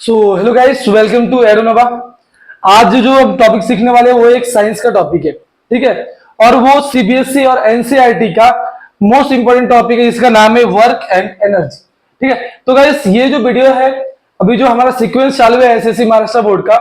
So hello guys, welcome to Aeronova. आज जो हम टॉपिक सीखने वाले हैं वो एक साइंस का टॉपिक है, ठीक है। और वो सीबीएसई और एनसीईआरटी का मोस्ट इंपोर्टेंट टॉपिक है, जिसका नाम है वर्क एंड एनर्जी, ठीक है। तो गाइस ये जो वीडियो है, अभी जो हमारा सीक्वेंस चालू है एसएससी महाराष्ट्र बोर्ड का,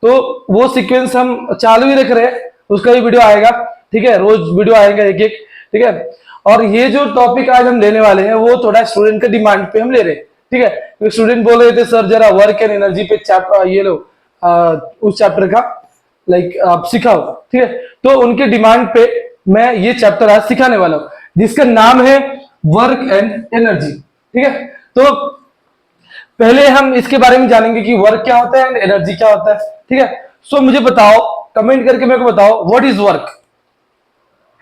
तो वो सीक्वेंस हम चालू ही रख रहे हैं, उसका ही वीडियो आएगा, ठीक है। रोज वीडियो आएगा एक एक, ठीक है। और ये जो टॉपिक आज हम लेने वाले हैं वो थोड़ा स्टूडेंट के डिमांड पे हम ले रहे हैं, ठीक है। तो स्टूडेंट बोल रहे थे सर जरा वर्क एंड एनर्जी पे चैप्टर ये लो, उस चैप्टर का लाइक आप सिखाओ, ठीक है। तो उनके डिमांड पे मैं ये चैप्टर आज सिखाने वाला हूँ, जिसका नाम है वर्क एंड एनर्जी, ठीक है। तो पहले हम इसके बारे में जानेंगे कि वर्क क्या होता है एंड एनर्जी क्या होता है, ठीक है। सो मुझे बताओ, कमेंट करके मेरे को बताओ, what is work.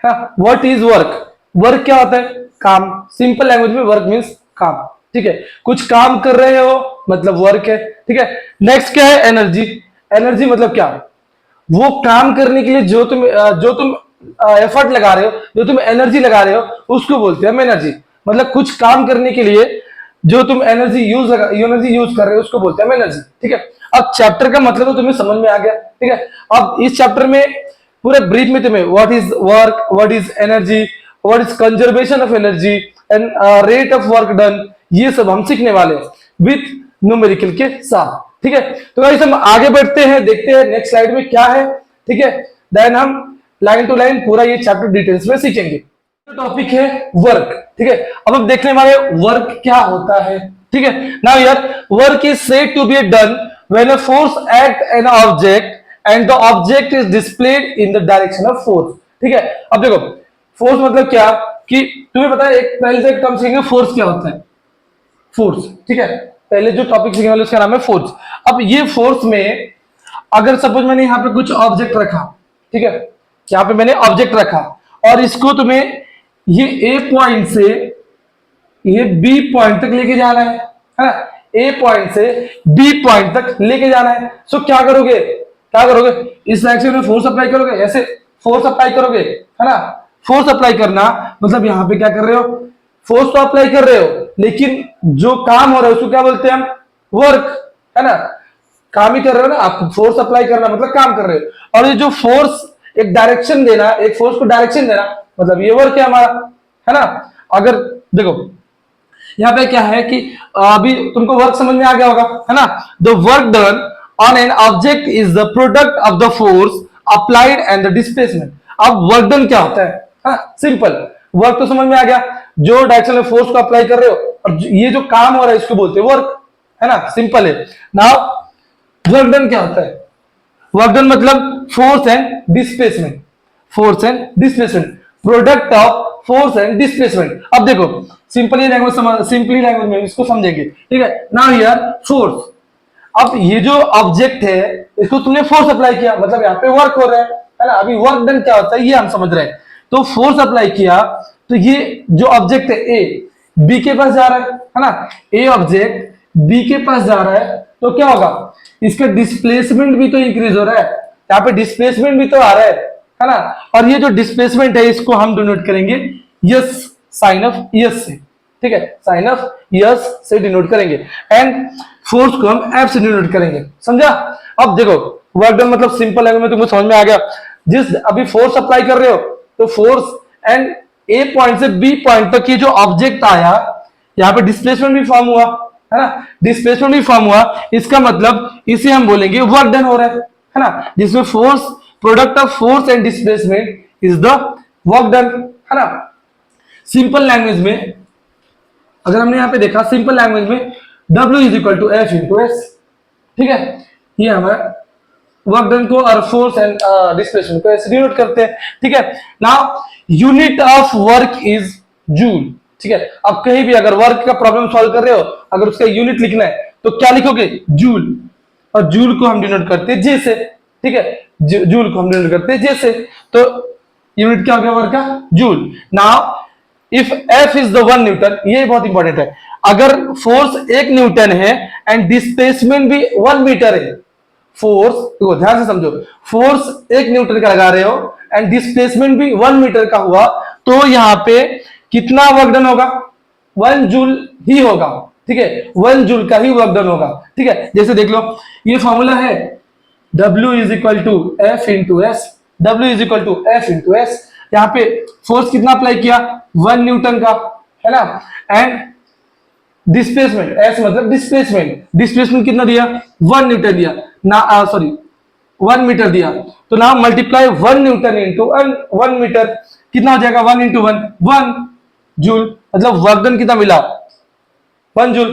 What is work? Work क्या होता है? काम। सिंपल लैंग्वेज में वर्क मीन्स काम, ठीक है। कुछ काम कर रहे हो मतलब वर्क है, ठीक है। नेक्स्ट क्या है? एनर्जी। एनर्जी मतलब क्या? वो काम करने के लिए जो तुम एफर्ट लगा रहे हो, जो तुम एनर्जी लगा रहे हो, उसको बोलते हैं हम एनर्जी। मतलब कुछ काम करने के लिए जो तुम एनर्जी यूज कर रहे हो उसको बोलते हैं हम एनर्जी, ठीक है। अब चैप्टर का मतलब तो तुम्हें समझ में आ गया, ठीक है। अब इस चैप्टर में पूरे ब्रीफ में तुम्हें what is work, what is energy, what is conservation of energy and rate of work done, ये सब हम सीखने वाले हैं विथ न्यूमेरिकल के साथ, ठीक है। तो गाइस हम आगे बढ़ते हैं, देखते हैं नेक्स्ट स्लाइड में क्या है, ठीक है। देन हम लाइन टू लाइन पूरा ये चैप्टर डिटेल्स में सीखेंगे। टॉपिक है वर्क, ठीक है। अब हम देखने वाले वर्क क्या होता है, ठीक है। नाउ यार, work is said to be done when a force act on object and the object is displaced in the direction of force, ठीक है। अब देखो फोर्स मतलब क्या, कि तुम्हें पता है एक पहले से टर्म सीखेंगे फोर्स क्या होता है, फोर्स, ठीक है। पहले जो टॉपिक सीखने वाले उसका नाम है फोर्स। अब ये फोर्स में अगर सपोज मैंने यहाँ पे कुछ ऑब्जेक्ट रखा, ठीक है, यहाँ पे मैंने ऑब्जेक्ट रखा और इसको तुम्हें ये ए पॉइंट से ये बी पॉइंट तक लेके जाना है ना। ए पॉइंट से बी पॉइंट तक लेके जाना है। सो क्या करोगे, इस डायरेक्शन में फोर्स अप्लाई करोगे, ऐसे फोर्स अप्लाई करोगे, है ना। फोर्स अप्लाई करना मतलब यहाँ पे क्या कर रहे हो, फोर्स तो अप्लाई कर रहे हो, लेकिन जो काम हो रहा है उसको क्या बोलते हैं हम? वर्क, है ना। काम ही कर रहे हो ना आप, फोर्स अप्लाई करना मतलब काम कर रहे हो। और ये जो फोर्स एक डायरेक्शन देना, एक फोर्स को डायरेक्शन देना, मतलब ये वर्क है हमारा, है ना। अगर देखो यहाँ पे क्या है कि अभी तुमको वर्क समझ में आ गया होगा, है ना। The work done on an object is the product of the force applied and the displacement. अब वर्क डन क्या होता है? सिंपल, वर्क तो समझ में आ गया, जो डायरेक्शन में फोर्स को अप्लाई कर रहे हो, और ये जो काम हो रहा है इसको बोलते हैं वर्क, है ना। सिंपल है। नाउ वर्क डन क्या होता है? वर्क डन मतलब force and displacement, product of force and displacement. अब देखो सिंपली लैंग्वेज में इसको समझेंगे, ठीक है। नाउ हियर फोर्स, अब ये जो ऑब्जेक्ट है इसको तुमने फोर्स अप्लाई किया, मतलब यहाँ पे वर्क हो रहा है ना। अभी वर्क डन क्या होता है ये हम समझ रहे हैं। तो फोर्स अप्लाई किया तो ये जो ऑब्जेक्ट है ए बी के पास जा रहा है ना। ए ऑब्जेक्ट बी के पास जा रहा है तो क्या होगा, इसका डिस्प्लेसमेंट भी तो इंक्रीज हो रहा है, यहाँ पे डिस्प्लेसमेंट भी तो आ रहा है ना। और ये जो डिस्प्लेसमेंट है इसको हम डिनोट करेंगे यस, साइन ऑफ यस से, ठीक है। साइन ऑफ यस से डिनोट करेंगे एंड फोर्स को हम एफ से डिनोट करेंगे, समझा। अब देखो वर्क डन मतलब सिंपल लैंग्वेज में तुमको समझ में आ गया। जिस अभी फोर्स अप्लाई कर रहे हो तो फोर्स एंड ए पॉइंट से बी पॉइंट तक ये जो ऑब्जेक्ट आया, यहाँ पे डिस्प्लेसमेंट भी फॉर्म हुआ, है ना। डिस्प्लेसमेंट भी फॉर्म हुआ, इसका मतलब इसे हम बोलेंगे वर्क डन हो रहा है ना। जिसमें force, product of force and displacement is the work done, है ना। सिंपल लैंग्वेज में अगर हमने यहाँ पे देखा, सिंपल लैंग्वेज में W is equal to F into S, ठीक है। ये हमारा वर्क डन को और फोर्स एंड डिस्प्लेसमेंट को ऐसे डिनोट करते हैं, ठीक है। Now unit of work is joule, ठीक है। अब कहीं भी अगर वर्क का प्रॉब्लम सॉल्व कर रहे हो, अगर उसका यूनिट लिखना है तो क्या लिखोगे? जूल। और जूल को हम डिनोट करते हैं जे से, ठीक है। जूल को हम डिनोट करते हैं जे से, तो यूनिट क्या हो गया वर्क का? Joule. Now if F is the 1 Newton, ये बहुत इंपॉर्टेंट है, अगर फोर्स 1 न्यूटन है एंड डिस्प्लेसमेंट भी 1 मीटर है, फोर्स देखो ध्यान से समझो, फोर्स 1 न्यूटन का लगा रहे हो एंड डिस्प्लेसमेंट भी 1 मीटर का हुआ, तो यहाँ पे कितना वर्क डन होगा? 1 जूल ही होगा, ठीक है, 1 जूल का ही वर्क डन होगा। ठीक है, जैसे देख लो ये फॉर्मूला है W is equal to F into S, W is equal to F into S. यहाँ पे फोर्स कितना अप्लाई किया, 1 न्यूटन का, है ना। एंड डिस्प्लेसमेंट, एस मतलब डिस्प्लेसमेंट, डिस्प्लेसमेंट कितना दिया, 1 न्यूटन दिया ना, सॉरी 1 मीटर दिया। तो ना मल्टीप्लाई 1 न्यूटन इंटू 1 मीटर, कितना हो जाएगा, 1 इंटू 1 1 जूल, मतलब वर्क डन कितना मिला, 1 जूल,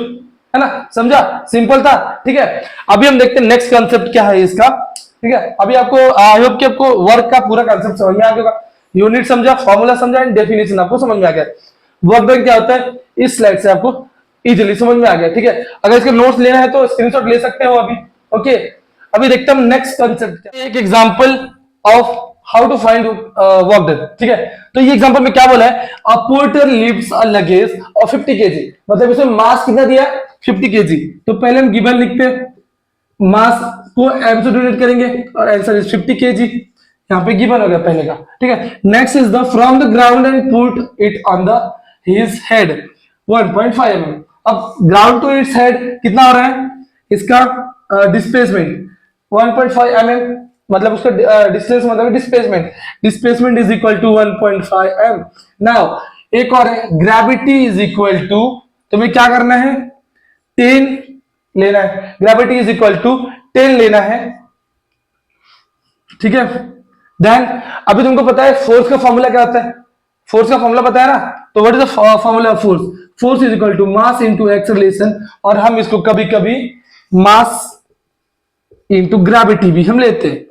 है ना। समझा, सिंपल था। ठीक है, अभी हम देखते हैं नेक्स्ट कंसेप्ट क्या है इसका। ठीक है, अभी आपको आई होप कि आपको वर्क का पूरा कंसेप्ट समझ में आ गया, यूनिट समझा, फॉर्मूला समझा एंड डेफिनेशन आपको समझ में आ गया। वर्क डन क्या होता है इस स्लाइड से आपको इजीली समझ में आ गया। ठीक है, अगर इसके नोट्स लेना है तो स्क्रीनशॉट ले सकते हो अभी। ओके, अभी देखते हैं नेक्स्ट कंसेप्ट, एक example of how to find work done. ठीक है, तो ये एग्जांपल में क्या बोला है, a porter lifts a luggage of 50 kg, मतलब इसमें मास कितना दिया, 50 केजी। तो पहले हम गिवन लिखते हैं, मास को m से डिनोट करेंगे और आंसर इज 50 केजी, यहाँ पे गिवन हो गया पहले का। ठीक है, next is the from the ground and put it on the his head 1.5 mm। अब ग्राउंड टू इट्स हेड कितना हो रहा है, इसका डिस्प्लेसमेंट 1.5 mm, मतलब उसका डिस्टेंस मतलब displacement, displacement is equal to 1.5 m। Now एक और है, ग्रेविटी इज इक्वल टू, तुम्हें क्या करना है, 10 लेना है, ग्रेविटी इज इक्वल टू 10 लेना है। ठीक है, देन अभी तुमको पता है फोर्स का फॉर्मूला क्या होता है, फोर्स का फॉर्मूला पता है ना, तो what is the formula of force, force is equal to mass into acceleration, और हम इसको कभी कभी मास इनटू ग्रेविटी भी हम लेते हैं।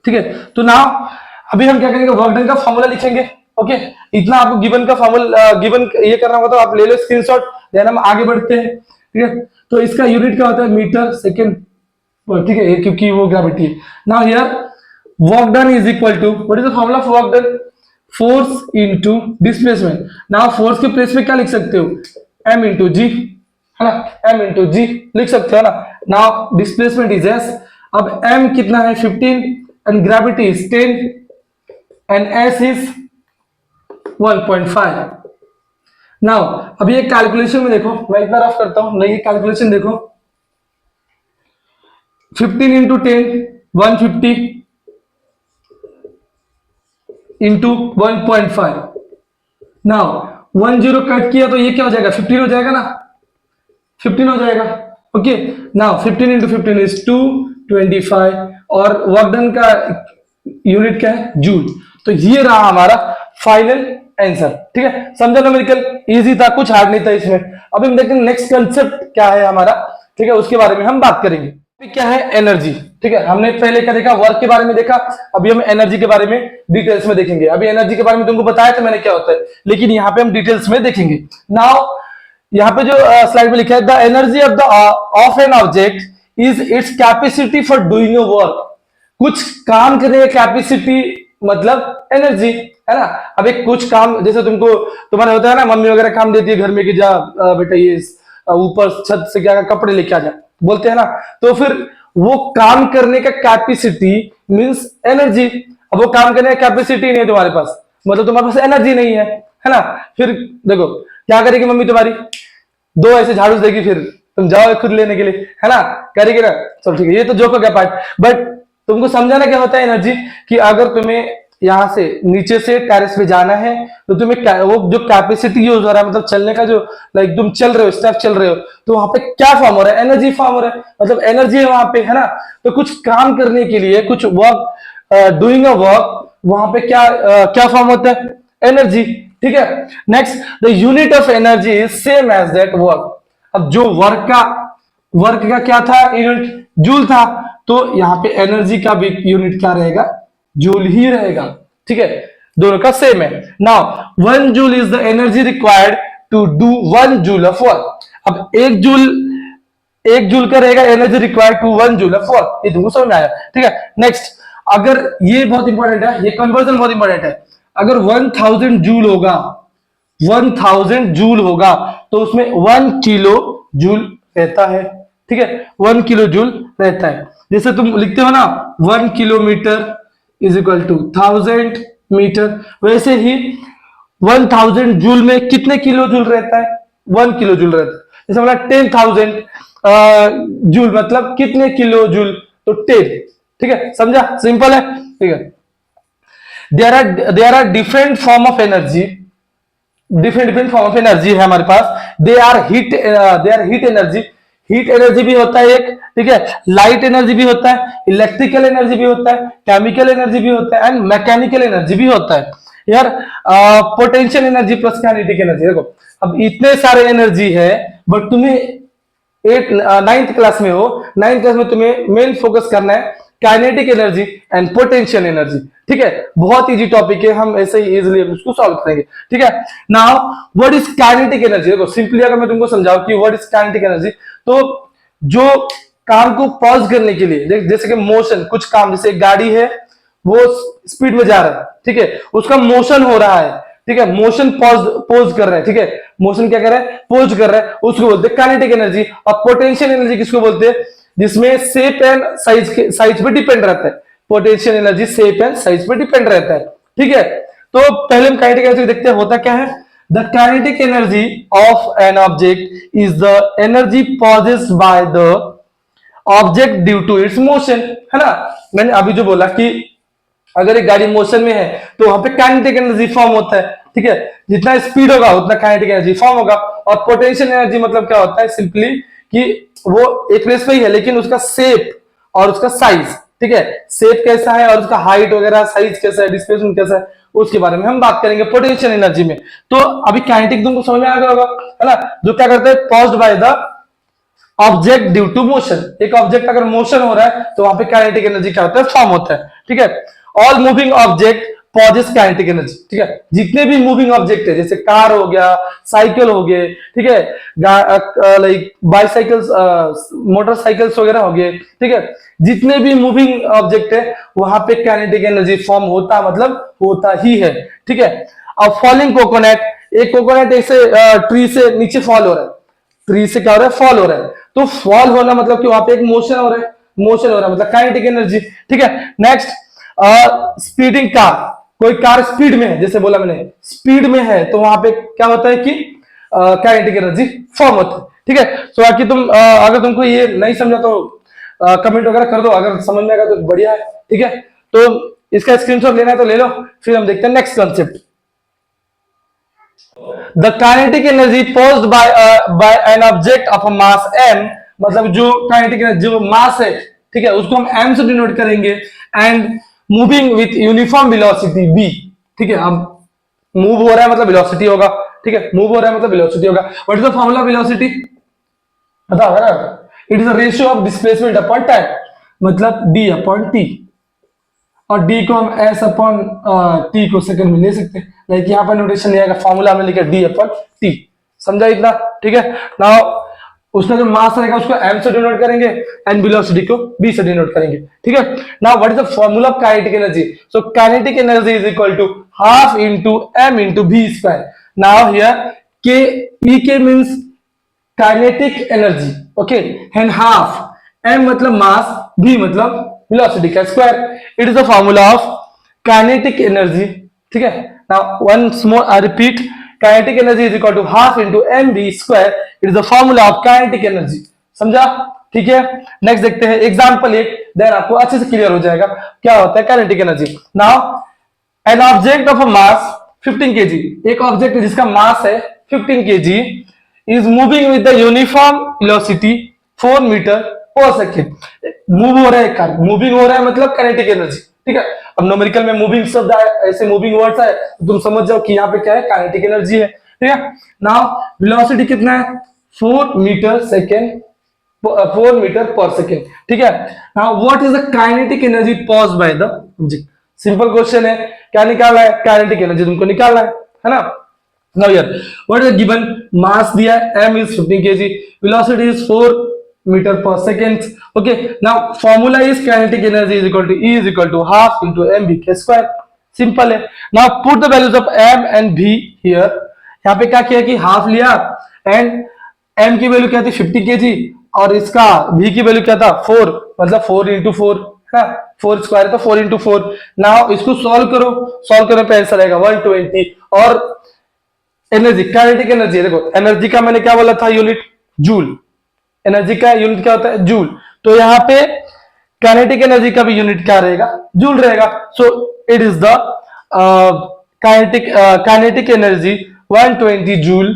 ठीक है, तो नाउ अभी हम क्या करेंगे, वर्क डन का फॉर्मूला लिखेंगे। ओके, इतना आपको गिवन का फॉर्मूला गिवन ये करना होगा तो आप ले लो स्क्रीनशॉट, देन हम आगे बढ़ते हैं। ठीक है, तो इसका यूनिट क्या होता है, मीटर सेकेंड। ठीक है, क्योंकि वो ग्रेविटी है। Now here work done is equal to, what is the formula of work done, force into displacement. Now force के प्लेस में क्या लिख सकते हो, m इंटू जी, है ना, m इंटू जी लिख सकते हो ना। नाउ डिस्प्लेसमेंट इज s, अब m कितना है 15 and gravity is 10 and s is 1.5। Now अभी एक कैलकुलेशन में देखो, मैं इतना रफ करता हूं, नहीं कैलकुलेशन देखो, 15 इंटू 10 150 इंटू 1.5। नाउ 10 कट किया तो ये क्या हो जाएगा, 15 हो जाएगा ना, 15 हो जाएगा। ओके, नाउ 15 इंटू 15 इज 225, और वर्क डन का यूनिट क्या है, जूल। तो ये रहा हमारा फाइनल आंसर। ठीक है, समझा न्यूमेरिकल, इजी था, कुछ हार्ड नहीं था इसमें। अभी हम देखते हैं नेक्स्ट कंसेप्ट क्या है हमारा। ठीक है, उसके बारे में हम बात करेंगे। क्या है एनर्जी। ठीक है, हमने पहले क्या देखा, वर्क के बारे में देखा, अभी हम एनर्जी के बारे में डिटेल्स में देखेंगे। अभी एनर्जी के बारे में तुमको बताया था मैंने क्या होता है, लेकिन यहाँ पे हम डिटेल्स में देखेंगे। नाउ यहाँ पे जो स्लाइड में लिखा है, the energy of the of an object is its capacity for doing a work. कुछ काम करने की कैपेसिटी मतलब एनर्जी, है ना। अब एक कुछ काम, जैसे तुमको तुम्हारा होता है ना, मम्मी वगैरह काम देती है घर में कि जा बेटा ये ऊपर छत से क्या कपड़े लेके आ जा, बोलते हैं ना, तो फिर वो काम करने का कैपेसिटी मींस एनर्जी। अब वो काम करने का कैपेसिटी नहीं है तुम्हारे पास, मतलब तुम्हारे पास एनर्जी नहीं है ना। फिर देखो क्या करेगी मम्मी तुम्हारी, 2 ऐसे झाड़ू देगी, फिर तुम जाओ खुद लेने के लिए, है ना, करेगी ना। चलो ठीक है, ये तो जोक हो गया पार्ट, बट तुमको समझाना क्या होता है एनर्जी, कि अगर तुम्हें यहां से नीचे से टेरेस पे जाना है तो तुम्हें वो जो कैपेसिटी यूज हो रहा है, मतलब चलने का जो लाइक तुम चल रहे हो, स्टेप चल रहे हो, तो वहां पे क्या फॉर्म हो रहा है, एनर्जी फॉर्म हो रहा है, मतलब एनर्जी है वहां पे, है ना। तो कुछ काम करने के लिए, कुछ वर्क, डूइंग अ वर्क, वहां पे क्या फॉर्म होता है, एनर्जी। ठीक है, next, the unit of energy is same as that work. अब जो वर्क का क्या था, यूनिट जूल था, तो यहाँ पे एनर्जी का भी यूनिट क्या रहेगा, जूल ही रहेगा। ठीक है, दोनों का सेम है। Now 1 joule is the energy required to do 1 joule of work. अब 1 जूल का रहेगा energy required to 1 joule of work, ये तुमको समझ में आया। ठीक है, नेक्स्ट, अगर ये बहुत इंपॉर्टेंट है, ये कन्वर्जन बहुत इंपॉर्टेंट है। अगर 1000 जूल होगा, 1000 जूल होगा, तो उसमें 1 किलो जूल रहता है। ठीक है, 1 किलो जूल रहता है। जैसे तुम लिखते हो ना 1 kilometre is equal to 1000 metre, वैसे ही 1000 जूल में कितने किलो जूल रहता है, 1 किलो जूल रहता है। जैसे बोला 10,000 जूल मतलब कितने किलो जूल, तो 10। ठीक है, समझा, सिंपल है। ठीक है, there are different form of energy, different different form of energy है हमारे पास। They are heat energy, heat energy भी होता है एक, ठीक है, लाइट एनर्जी भी होता है, इलेक्ट्रिकल एनर्जी भी होता है, केमिकल एनर्जी भी होता है, एंड मैकेनिकल एनर्जी भी होता है यार। Potential energy plus kinetic energy, देखो अब इतने सारे एनर्जी है, बट तुम्हें नाइन्थ क्लास में हो, नाइन्थ क्लास में तुम्हें मेन फोकस करना है kinetic energy and potential energy. ठीक है, बहुत इजी टॉपिक है, हम ऐसे ही इजीली उसको सॉल्व करेंगे। ठीक है, now what is kinetic energy, देखो सिंपली अगर मैं तुमको समझाऊं कि व्हाट इज काइनेटिक एनर्जी, तो जो काम को पॉज करने के लिए, जैसे कि मोशन, कुछ काम, जैसे गाड़ी है वो स्पीड में जा रहा है, ठीक है, उसका मोशन हो रहा है, ठीक है, मोशन पोज कर रहा है, ठीक है, मोशन क्या कर रहा है, पोज कर रहा है, उसको बोलते हैं काइनेटिक एनर्जी। और पोटेंशियल एनर्जी किसको बोलते हैं, जिसमें शेप एंड साइज पे डिपेंड रहता है। Potential energy shape and size पे डिपेंड रहता है। ठीक है, तो पहले हम काइनेटिक एनर्जी देखते हैं होता क्या है। The kinetic energy of an object is the energy possessed by the object due to its motion, है ना। मैंने अभी जो बोला कि अगर एक गाड़ी मोशन में है तो वहां पे काइनेटिक एनर्जी फॉर्म होता है, ठीक है, जितना स्पीड होगा उतना काइनेटिक एनर्जी फॉर्म होगा। और पोटेंशियल एनर्जी मतलब क्या होता है, सिंपली कि वो एक प्लेस पे ही है लेकिन उसका शेप और उसका साइज, ठीक है, शेप कैसा है और उसका हाइट वगैरह, साइज कैसा है, डिस्प्लेसमेंट कैसा है, उसके बारे में हम बात करेंगे पोटेंशियल एनर्जी में। तो अभी काइनेटिक तुमको समझ में आ गया होगा, है ना, जो क्या करते हैं, possessed by the object due to motion. एक ऑब्जेक्ट अगर मोशन हो रहा है तो वहां पे काइनेटिक एनर्जी क्या होता है, फॉर्म होता है। ठीक है, all moving object possess kinetic energy, ठीक है, जितने भी मूविंग ऑब्जेक्ट है, जैसे कार हो गया, साइकिल हो गए, ठीक है, लाइक बाइसाइकिल्स, मोटरसाइकिल्स वगैरह हो गए, ठीक है, जितने भी मूविंग ऑब्जेक्ट है वहां पे काइनेटिक एनर्जी फॉर्म होता, मतलब होता ही है। ठीक है, अब फॉलिंग कोकोनट, एक कोकोनट ऐसे ट्री से नीचे फॉल हो रहा है, ट्री से क्या हो रहा है, फॉल हो रहा है, तो फॉल होना मतलब कि वहां पे एक मोशन हो रहा है, मोशन हो रहा है मतलब काइनेटिक एनर्जी। ठीक है, नेक्स्ट स्पीडिंग कार, कोई कार स्पीड में है, जैसे बोला मैंने स्पीड में है, तो वहां पे क्या होता है कि काइनेटिक एनर्जी फॉर्म होता है। ठीक है, तो बाकी तुम अगर तुमको ये नहीं समझा तो कमेंट वगैरह कर दो, अगर समझ में आएगा तो बढ़िया है। ठीक है, तो इसका स्क्रीनशॉट लेना है तो ले लो, फिर हम देखते हैं next concept. The kinetic energy possessed by an object of a mass m, मतलब जो काइनेटिक एनर्जी, जो मास है, ठीक है, उसको हम m से डिनोट करेंगे, and moving with uniform velocity v। ठीक है, अब मूव हो रहा है मतलब वेलोसिटी होगा, ठीक है, मूव हो रहा है मतलब वेलोसिटी होगा। What is the formula velocity, बताओ ना, it is the ratio of displacement upon time, मतलब d अपॉन t, और d को हम s अपॉन t को सेकंड में ले सकते हैं, लाइक यहाँ पर नोटेशन नहीं आएगा, फॉर्मूला में लिखा d अपॉन t, समझा इतना। ठीक है, नाउ उसका जो मास रहेगा उसको m से डिनोट करेंगे एंड वेलोसिटी को v से डिनोट करेंगे। ठीक है, now what is the formula of kinetic energy, so kinetic energy is equal to half into m into v square. Now here k, e k means kinetic energy, okay, and half, m मतलब mass, v मतलब velocity का square. It is the formula of kinetic energy. ठीक है, now once more I repeat, kinetic energy is equal to half into mv square, it is the formula of kinetic energy, समझा। ठीक है, next देखते हैं example 1, then आपको अच्छे से क्लियर हो जाएगा क्या होता है kinetic energy. Now an object of a mass 15 kg, एक ऑब्जेक्ट जिसका मास है 15 kg is moving with the uniform velocity 4 metre पर सेकेंड। मूव हो रहा है, कार मूविंग हो रहा है मतलब काइनेटिक एनर्जी। ठीक है, अब न्यूमेरिकल में मूविंग शब्द है, ऐसे मूविंग वर्ड्स है, तो तुम समझ जाओ कि यहाँ पे क्या है, काइनेटिक एनर्जी है। ठीक है, नाउ वेलोसिटी कितना है, 4 मीटर सेकेंड, 4 मीटर पर सेकेंड। ठीक है, now what is the kinetic energy possessed by the object, simple question है, क्या निकालना है, काइनेटिक एनर्जी तुमको निकालना है ना। Now here what is given, mass दिया है m इज 15 kg, velocity is 4 meter per second. Okay, now formula is kinetic energy is equal to E is equal to half into mv k square, simple है। now put the values of m and v here, यहाँ पे क्या किया कि half लिया and m की value क्या थी 50 kg और इसका v की वैल्यू क्या था 4, मतलब 4 into 4 है, 4 स्क्वायर तो 4 into 4। नाउ इसको सॉल्व करो, सॉल्व करने पे आंसर आएगा 120। और एनर्जी, काइनेटिक एनर्जी, देखो एनर्जी का मैंने क्या बोला था यूनिट, जूल। एनर्जी का यूनिट क्या होता है? जूल। तो यहाँ पे काइनेटिक एनर्जी का भी यूनिट क्या रहेगा? जूल रहेगा। So it is the kinetic energy 120 joule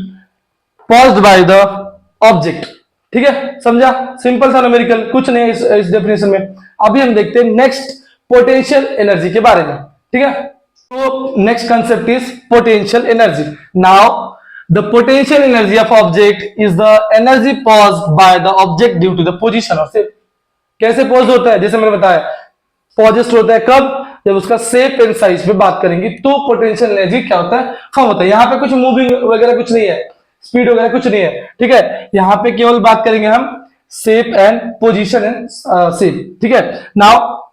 paused by the object. ठीक है, समझा? सिंपल सा न्यूमेरिकल, कुछ नहीं है इस डेफिनेशन में। अभी हम देखते हैं नेक्स्ट पोटेंशियल एनर्जी के बारे में। ठीक है, तो next concept is potential energy. Now the potential energy of object is the energy possessed by the object due to the position of shape. कैसे पॉज होता है? जैसे मैंने बताया, पॉजेस्ट होता है कब? जब उसका शेप एंड साइज पे बात करेंगे तो पोटेंशियल एनर्जी क्या होता है? फॉर्म होता है। यहाँ पे कुछ मूविंग वगैरह कुछ नहीं है, स्पीड वगैरह कुछ नहीं है। ठीक है, यहाँ पे केवल बात करेंगे हम shape and position and shape. ठीक है, नाउ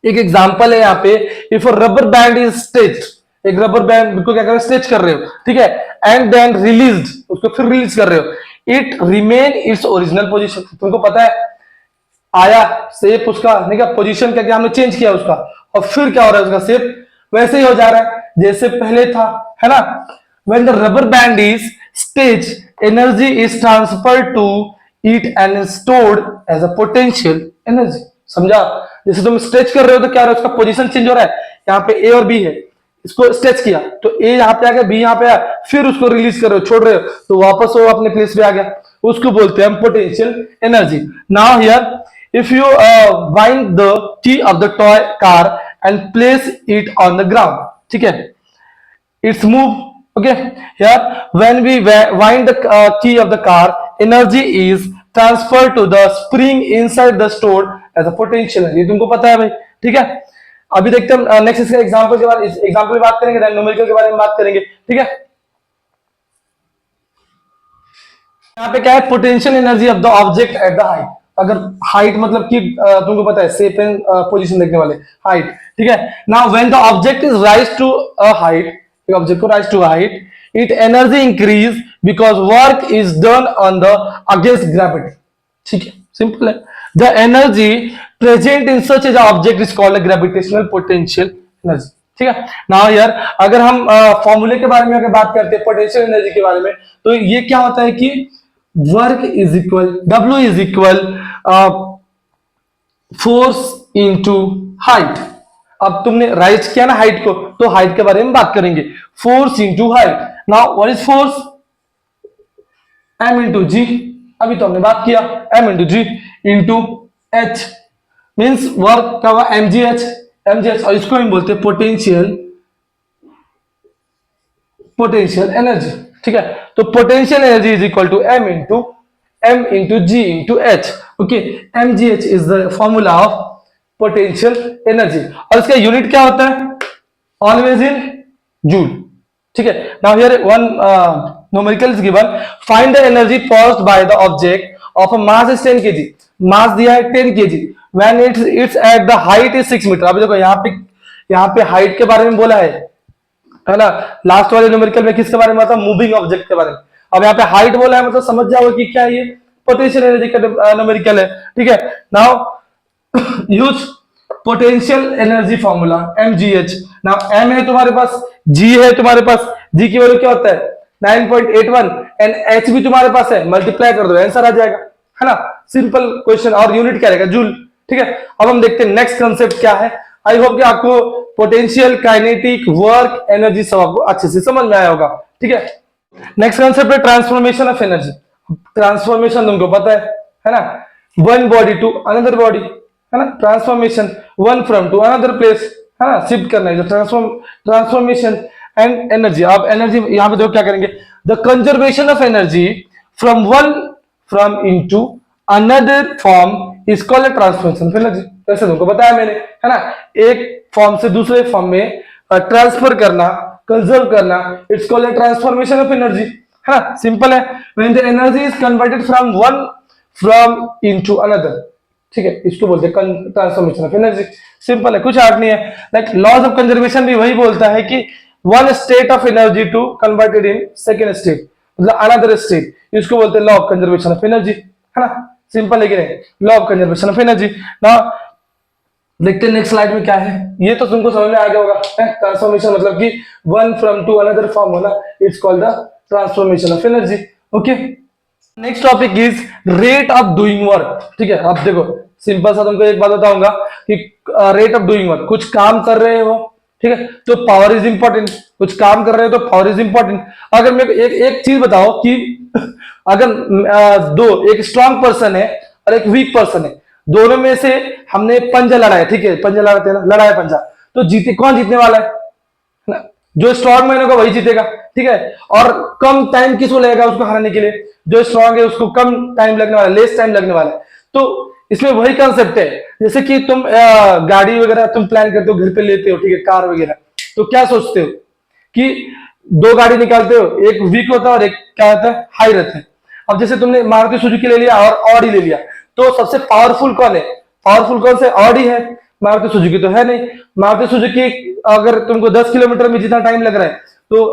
एक एग्जांपल है यहाँ पे, if rubber band is stretched, एक रबर बैंड को क्या कर रहे हो? स्ट्रेच कर रहे हो। ठीक है, एंड देन रिलीज्ड, उसको फिर रिलीज कर रहे हो, it remain its original position. तुमको पता है, आया शेप उसका, नहीं क्या पोजीशन क्या क्या हमने चेंज किया उसका, और फिर क्या हो रहा है? उसका शेप वैसे ही हो जा रहा है जैसे पहले था, है ना? When the rubber band is stretched, energy is transferred to it and is stored as a potential energy. समझा? जैसे तुम स्ट्रेच कर रहे हो तो क्या हो रहा है? उसका पोजीशन चेंज हो रहा है। यहाँ पे ए और बी है, इसको स्ट्रेच किया तो ए यहाँ पे आ गया, बी यहाँ पे आया, फिर उसको रिलीज कर रहे हो, छोड़ रहे हो, तो वापस वो अपने प्लेस पे आ गया। उसको बोलते हैं हम potential energy. Now here if you wind the key of the toy car and place it on the ground, ठीक है, it's move. Okay, here when we wind the key of the car, energy is transferred to the spring inside the stored as a potential energy. तुमको पता है भाई। ठीक है, अभी देखते हैं नेक्स्ट इसका एग्जांपल के बाद, इस एग्जांपल में बात करेंगे, देन न्यूमेरिकल के बारे में बात करेंगे। ठीक है, यहाँ पे क्या है? Potential energy of the object at the height. अगर हाइट मतलब कि तुमको पता है शेप एंड पोजीशन देखने वाले, हाइट। ठीक है, now when the object is rise to a height, एक ऑब्जेक्ट को rise to height, it energy increase because work is done on the against gravity. ठीक है, सिंपल है। The energy present in such as object is called gravitational potential energy. ठीक है, now यार अगर हम फॉर्मूले के बारे में अगर बात करते हैं पोटेंशियल एनर्जी के बारे में, तो ये क्या होता है कि work is equal, W is equal force into height. अब तुमने राइज किया ना हाइट को, तो हाइट के बारे में बात करेंगे, force into height. Now what is force? M into g, अभी तो हमने बात किया, M into g into H means work क्या हुआ? mgh, और इसको हम बोलते हैं पोटेंशियल एनर्जी। ठीक है, तो potential energy is equal to M into g into h. Okay, mgh is the formula of potential energy, और इसका यूनिट क्या होता है? Always in joule. ठीक है, now here one numerical is given, find the energy possessed by the object of a mass is 10 kg। Mass दिया है 10 kg, when it's at the height is 6 metre. अभी देखो यहाँ पे हाइट के बारे में बोला है ना? लास्ट वाले न्यूमेरिकल में किसके बारे में था? मूविंग ऑब्जेक्ट के बारे में। अब यहाँ पे हाइट बोला है, मतलब समझ जाओ कि क्या ये पोटेंशियल एनर्जी का न्यूमेरिकल है। ठीक है, now use potential energy formula mgh। Now m है तुम्हारे पास, g है तुम्हारे पास, g की वैल्यू क्या होता है? 9.81, एंड h भी तुम्हारे पास है, मल्टीप्लाई कर दो, आंसर आ जाएगा, है ना? सिंपल क्वेश्चन, और यूनिट क्या रहेगा? जूल। ठीक है, अब हम देखते हैं नेक्स्ट कंसेप्ट क्या है। आई होप कि आपको पोटेंशियल, काइनेटिक, वर्क, एनर्जी सब आपको अच्छे से समझ में आया होगा। ठीक है, नेक्स्ट कंसेप्ट है ट्रांसफॉर्मेशन ऑफ एनर्जी। ट्रांसफॉर्मेशन तुमको पता है ना? One body to another body, है ना? Transformation, one from to another place, है ना? शिफ्ट करना है, ट्रांसफॉर्मेशन एंड एनर्जी। अब एनर्जी यहाँ पे देखो क्या करेंगे, the conservation of energy from into another form is called transformation of energy. वैसे तुमको बताया मैंने, है ना? एक फॉर्म से दूसरे फॉर्म में ट्रांसफर करना, कंजर्व करना, it's called transformation of energy, है ना? सिंपल है। When the energy is converted from into another, ठीक है, इसको बोलते हैं ट्रांसफॉर्मेशन ऑफ एनर्जी। सिंपल है, कुछ हार्ड नहीं है। लाइक लॉज ऑफ कंजर्वेशन भी वही बोलता है कि one state of energy to converted in second state, मतलब अनदर स्टेट, इसको बोलते हैं law of conservation of energy, है ना? सिंपल है कि नहीं? Law of conservation of energy. Now देखते हैं नेक्स्ट स्लाइड में क्या है। ये तो तुमको समझ में आ गया होगा, ट्रांसफॉर्मेशन मतलब कि one from to another form होना, it's called the transformation of energy. Okay, next topic is rate of doing work. ठीक है, अब देखो सिंपल सा तुमको एक बात बताऊंगा कि रेट ऑफ डूइंग वर्क, कुछ काम कर रहे हो, ठीक है, तो पावर इज इंपॉर्टेंट। कुछ काम कर रहे हो तो पावर इज इंपॉर्टेंट। अगर मेरे को एक चीज बताओ कि अगर एक स्ट्रांग पर्सन है और एक वीक पर्सन है, दोनों में से हमने पंजा लड़ा है, ठीक है, पंजा लड़ाते हैं ना, लड़ा है पंजा, तो जीते कौन जीतने वाला है ना? जो स्ट्रांग मैन होगा वही जीतेगा, ठीक है। और कम टाइम किसको लगेगा उसको हराने के लिए? जो स्ट्रांग है उसको कम टाइम लगने वाला है, लेस टाइम लगने वाला है। तो इसमें वही कंसेप्ट है, जैसे कि तुम गाड़ी वगैरह तुम प्लान करते हो, घर पे लेते हो, ठीक है, कार वगैरह, तो क्या सोचते हो कि दो गाड़ी निकालते हो, एक वीक होता है और एक क्या होता है, हाई रहता है। अब जैसे तुमने मारुति सुजुकी ले लिया और ऑडी ले लिया, तो सबसे पावरफुल कौन है? पावरफुल कौन से? ऑडी है, मारुति सुजुकी तो है नहीं। मारुति सुजुकी अगर तुमको 10 किलोमीटर में जितना टाइम लग रहा है, तो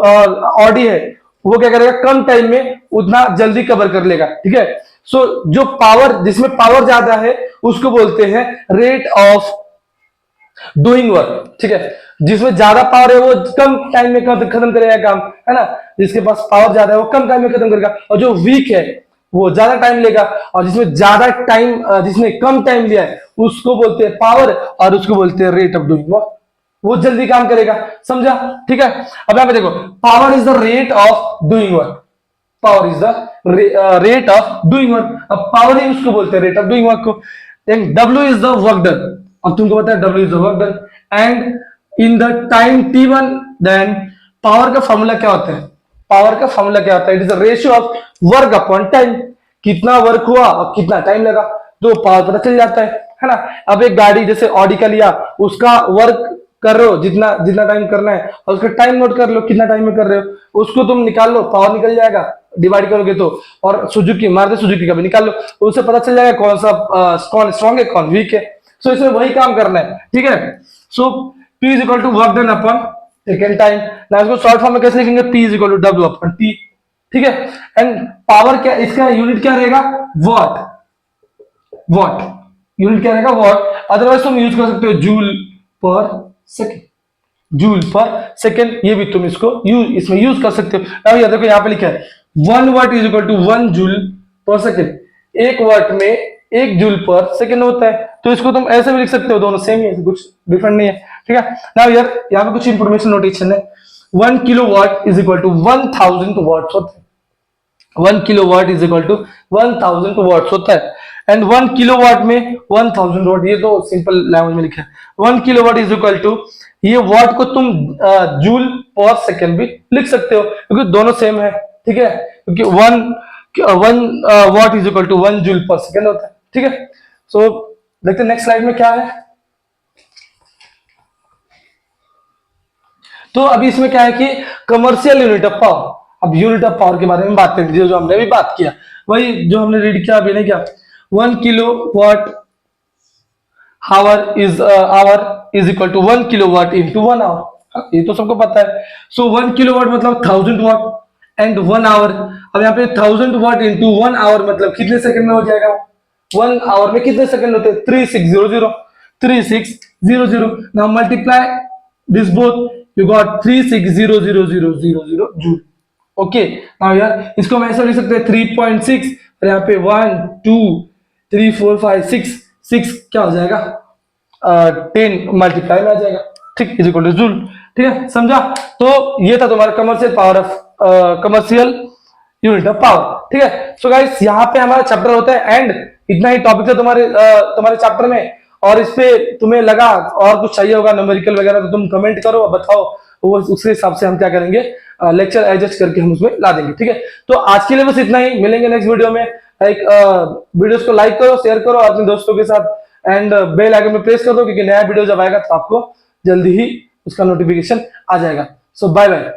ऑडी है, वो क्या करेगा, कम टाइम में उतना जल्दी कवर कर लेगा, ठीक है। सो जो पावर, जिसमें पावर ज्यादा है उसको बोलते हैं रेट ऑफ डूइंग वर्क, ठीक है। जिसमें ज्यादा पावर है वो कम टाइम में खत्म करेगा काम, है ना। जिसके पास पावर ज्यादा है वो कम टाइम में खत्म करेगा, और जो वीक है वो ज्यादा टाइम लेगा, और जिसमें ज्यादा टाइम, जिसने कम टाइम लिया है उसको बोलते हैं पावर, और उसको बोलते हैं रेट ऑफ डूइंग वर्क। वो जल्दी काम करेगा, समझा? ठीक है। अब यहाँ पे देखो, power is the rate of doing work, power is the rate of doing work. अब पावर ही उसको बोलते हैं रेट ऑफ डूइंग वर्क को। Then W is the work done, अब तुमको पता है W is the work done and in the time t1। Then power का फॉर्मूला क्या होता है? पावर का फॉर्मूला क्या होता है? It is the ratio of work upon time, कितना वर्क हुआ और कितना टाइम लगा, तो पावर पता चल जाता है ना। अब एक गाड़ी जैसे ऑडी का लिया, उसका वर्क कर रहे हो जितना जितना टाइम करना है, और उसका टाइम नोट कर लो कितना टाइम में कर रहे हो, उसको तुम निकाल लो, पावर निकल जाएगा डिवाइड करोगे तो। और सुजुकी, मारुति सुजुकी का भी निकाल लो, उससे पता चल जाएगा कौन सा कौन स्ट्रॉन्ग है कौन वीक है। सो इसमें वही काम करना है, ठीक है। So P is equal to work done upon second time. ना इसको शॉर्ट फॉर्म में कैसे लिखेंगे? P is equal to W upon T, ठीक है। एंड पावर क्या, इसका यूनिट क्या रहेगा? वॉट, वॉट यूनिट क्या रहेगा? वॉट। अदरवाइज तुम यूज कर सकते हो joule per second, joule per second, ये भी तुम इसको इसमें यूज कर सकते हो। अब ये देखो यहाँ पे लिखा है 1 watt is equal to 1 joule per second, 1 watt में 1 जूल पर सेकेंड होता है, तो इसको तुम ऐसे भी लिख सकते हो, दोनों सेम ही है, कुछ डिफरेंट नहीं है, ठीक है। नाउ यार यहाँ पे कुछ इंफॉर्मेशन नोटेशन है। 1 kilowatt is equal to 1000 watts होता है, 1 kilowatt is equal to 1000 watts होता है। एंड 1 किलोवाट में 1000 वाट, ये तो सिंपल लैंग्वेज में लिखा है। 1 किलोवाट इज इक्वल टू, ये वाट को तुम जूल पर सेकेंड भी लिख सकते हो, क्योंकि दोनों सेम है, ठीक है। क्योंकि 1 watt is equal to 1 joule per second होता है, ठीक है। सो देखते हैं नेक्स्ट स्लाइड में क्या है। तो अभी इसमें क्या है कि कमर्शियल यूनिट ऑफ पावर। अब यूनिट ऑफ पावर के बारे में बात करेंगे, जो हमने भी बात किया वही जो हमने रीड किया अभी, नहीं क्या? 1 kilowatt hour is equal to 1 kilowatt into 1 hour, ये तो सबको पता है। सो 1 किलो वाट मतलब 1000 वाट एंड 1 आवर। अब यहाँ पे 1000 वाट इंटू 1 आवर मतलब कितने सेकंड में हो जाएगा? 1 आवर में कितने सेकंड होते हैं? 3600, 3600। Now multiply this both, you got 360000 joule. Okay, now यार इसको हम ऐसे लिख सकते हैं 3.6, और यहाँ पे 1 2 3 4 5 6 क्या हो जाएगा? 10 मल्टीप्लाई में आ जाएगा, ठीक, इज इक्वल टू जूल, ठीक है, समझा? तो ये था तुम्हारा commercial power of commercial unit of power, ठीक है। सो गाइस यहाँ पे हमारा चैप्टर होता है एंड। इतना ही टॉपिक था तुम्हारे चैप्टर में, और इस पे तुम्हें लगा और कुछ चाहिए होगा न्यूमेरिकल वगैरह, तो तुम कमेंट करो और बताओ, वो उसके हिसाब से हम क्या करेंगे, लेक्चर एडजस्ट करके हम उसमें ला देंगे, ठीक है। तो आज के लिए बस इतना ही, मिलेंगे नेक्स्ट वीडियो में। एक वीडियोस को लाइक करो, शेयर करो अपने दोस्तों के साथ, एंड बेल आइकन में प्रेस कर दो, क्योंकि नया वीडियो जब आएगा तो आपको जल्दी ही उसका नोटिफिकेशन आ जाएगा। सो बाय बाय।